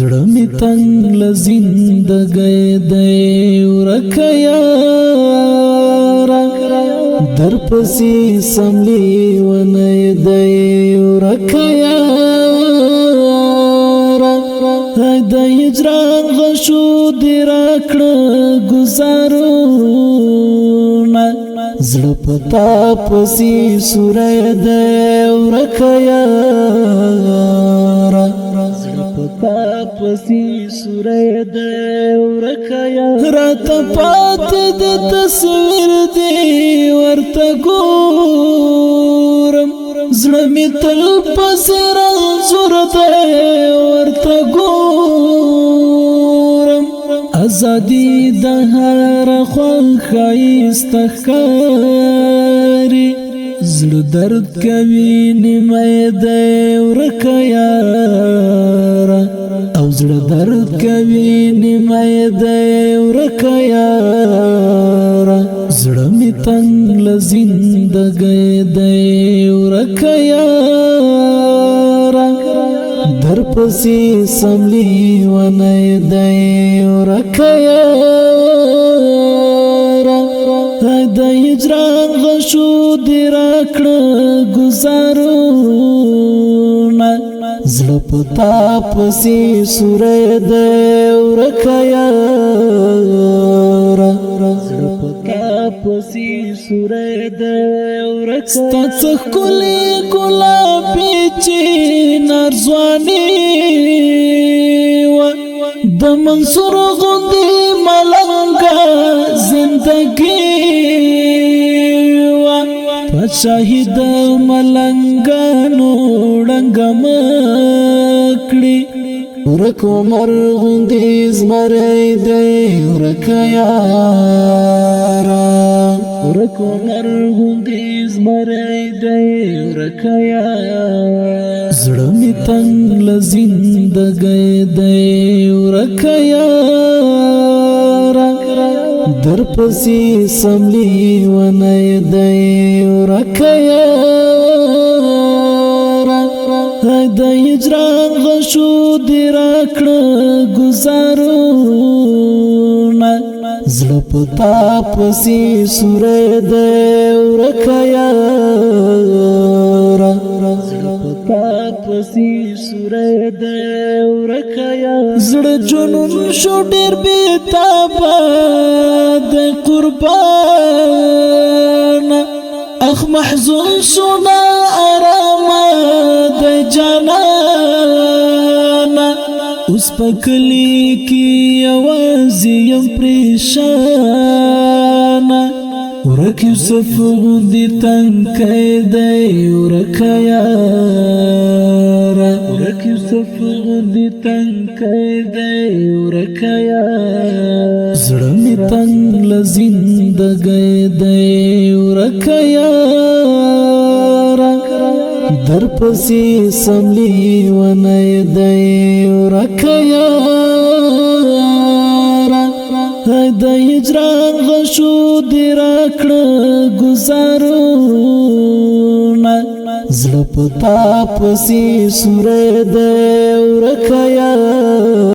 زړه می تنگ ل زندګۍ دی ورکه یاره در پسې سملی ونه دی ورکه یاره د هجران غشو دی راکړه گزارونه زړه پتا پسې سوری دی ورکه یاره پتا پسی سوری دی ورکه رات پات د تصویر دی ورته ګورم زړه می تل پسې رنځور دی ورته ګورم ازادي د هر خوښ ښایسته ښکاري زړه درد کوي نیمه دی ورکه یاره او زړه درد کوي نیمه دی ورکه یاره زړه می تنگ ل زندګۍ دی ورکه یاره در پسې سملی ونه دی ورکه یاره د هجران غشو دی راکړه گزارونه زړه پتا پسې سوری دی ورکه یاره زړه پتا پسې سوری دی ورکه ستا څه ښکلې ګلابي چینار ځواني وه د منصور غوندې ملنګه زندګي پادشاهي د ملنګانو ړنګه مکړي ورک عمر غوندې زمری دی ورکه یاره ورک عمر غوندې زمری دی ورکه یاره زړه می تنگ ل زندګۍ دی ورکه یاره در پسې سملی ونه دی ورکه یاره د هجران غشو دی راکړه گزارونه زړه پتا پسې سوری دی ورکه یاره زړه پتا پسې سوری دی ورکه یاره زړه جنون شو ډېر بېتابه د قربان اخ محزون شونا آراما د جانانا اوس په کلي کې یوازې یم پریشانه ورک یوسف غوندې تنکی دی ورکه یاره ورک یوسف غوندې تنکی دی ورکه یاره زړه می تنگ ل زندګۍ دی ورکه یاره در پسې سملی ونه دی ورکه یاره د هجران غشو دی راکړه گزارونه زړه پتا پسې سوری دی ورکه یاره